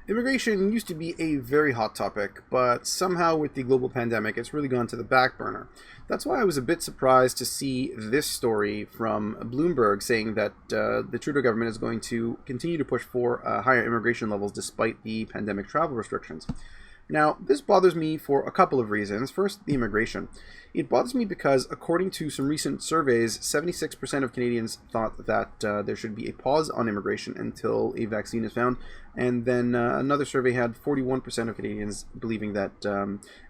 Immigration used to be a very hot topic, but somehow with the global pandemic, it's really gone to the back burner. That's why I was a bit surprised to see this story from Bloomberg saying that the Trudeau government is going to continue to push for higher immigration levels despite the pandemic travel restrictions. Now, this bothers me for a couple of reasons. First, the immigration. It bothers me because, according to some recent surveys, 76% of Canadians thought that there should be a pause on immigration until a vaccine is found. And then another survey had 41% of Canadians believing that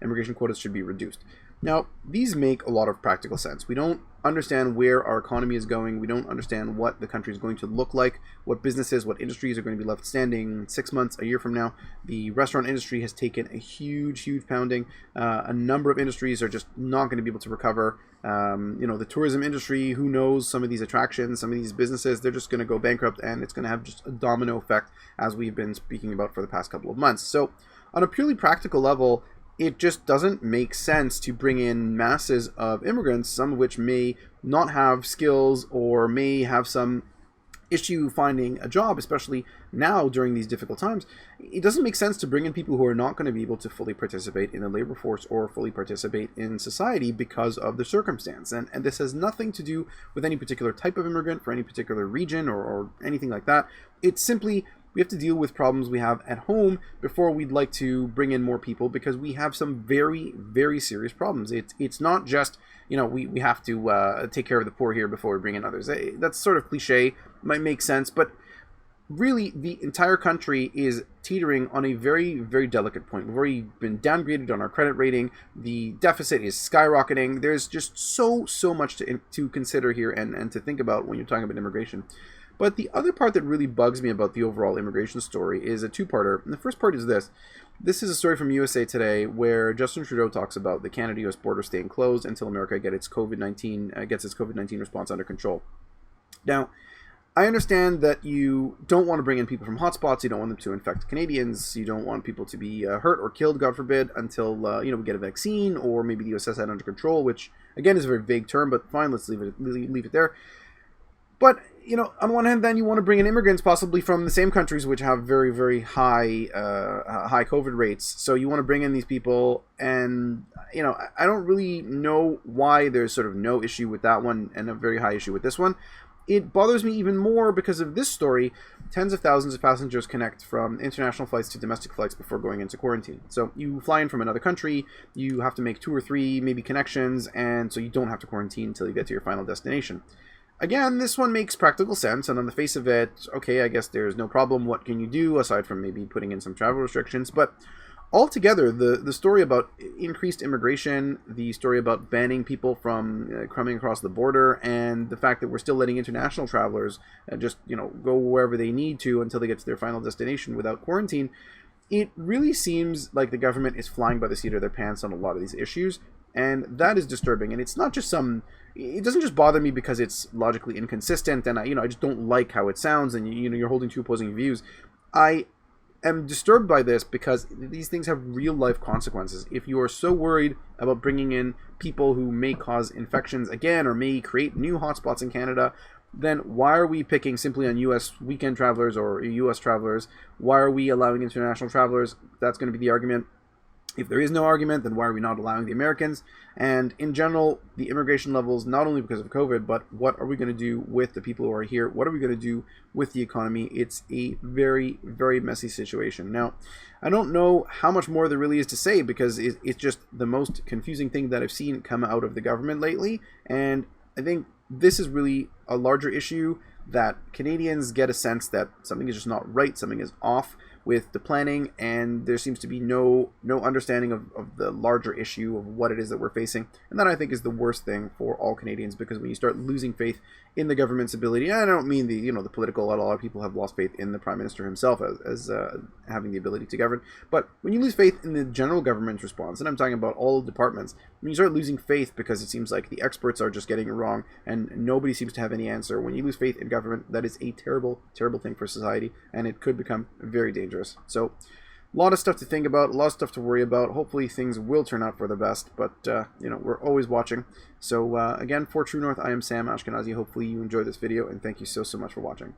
immigration quotas should be reduced. Now, these make a lot of practical sense. We don't understand where our economy is going. We don't understand what the country is going to look like, what businesses, what industries are going to be left standing 6 months, a year from now. The restaurant industry has taken a huge pounding. A number of industries are just not going to be able to recover. The tourism industry, who knows, some of these attractions, some of these businesses, they're just going to go bankrupt, and it's going to have just a domino effect, as we've been speaking about for the past couple of months. So on a purely practical level, it just doesn't make sense to bring in masses of immigrants, some of which may not have skills or may have some issue finding a job, especially now during these difficult times. It doesn't make sense to bring in people who are not going to be able to fully participate in the labor force or fully participate in society because of the circumstance. And this has nothing to do with any particular type of immigrant for any particular region or anything like that. It's simply we have to deal with problems we have at home before we'd like to bring in more people, because we have some very serious problems. It's not just, we have to take care of the poor here before we bring in others. That's sort of cliche, might make sense, but really the entire country is teetering on a very delicate point. We've already been downgraded on our credit rating. The deficit is skyrocketing. There's just so much to consider here and to think about when you're talking about immigration. But the other part that really bugs me about the overall immigration story is a two-parter. And the first part is this. This is a story from USA Today where Justin Trudeau talks about the Canada-US border staying closed until America gets its COVID-19 response under control. Now, I understand that you don't want to bring in people from hotspots. You don't want them to infect Canadians. You don't want people to be hurt or killed, God forbid, until we get a vaccine, or maybe the US has that under control, which again is a very vague term, but fine, let's leave it there. But, on one hand, then you want to bring in immigrants possibly from the same countries which have very high COVID rates. So you want to bring in these people, and, I don't really know why there's sort of no issue with that one and a very high issue with this one. It bothers me even more because of this story. Tens of thousands of passengers connect from international flights to domestic flights before going into quarantine. So you fly in from another country, you have to make 2 or 3 maybe connections, and so you don't have to quarantine until you get to your final destination. Again, this one makes practical sense, and on the face of it, okay, I guess there's no problem. What can you do aside from maybe putting in some travel restrictions? But altogether, the story about increased immigration, the story about banning people from coming across the border, and the fact that we're still letting international travelers just go wherever they need to until they get to their final destination without quarantine, it really seems like the government is flying by the seat of their pants on a lot of these issues, and that is disturbing. And it's not just it doesn't just bother me because it's logically inconsistent, and I just don't like how it sounds, and you're holding 2 opposing views. I am disturbed by this because these things have real life consequences. If you are so worried about bringing in people who may cause infections again or may create new hotspots in Canada, then why are we picking simply on U.S. weekend travelers or U.S. travelers? Why are we allowing international travelers? That's going to be the argument. If there is no argument, then why are we not allowing the Americans? And in general, the immigration levels, not only because of COVID, but what are we going to do with the people who are here? What are we going to do with the economy? It's a very messy situation. Now, I don't know how much more there really is to say, because it's just the most confusing thing that I've seen come out of the government lately. And I think this is really a larger issue, that Canadians get a sense that something is just not right, something is off with the planning, and there seems to be no understanding of the larger issue of what it is that we're facing. And that, I think, is the worst thing for all Canadians, because when you start losing faith in the government's ability, and I don't mean the political, a lot of people have lost faith in the Prime Minister himself as having the ability to govern, but when you lose faith in the general government's response, and I'm talking about all departments, when you start losing faith because it seems like the experts are just getting it wrong and nobody seems to have any answer, when you lose faith in government, that is a terrible thing for society, and it could become very dangerous. So a lot of stuff to think about, a lot of stuff to worry about. Hopefully things will turn out for the best, but we're always watching. So again, for True North, I am Sam Eskenasi. Hopefully you enjoyed this video, and thank you so much for watching.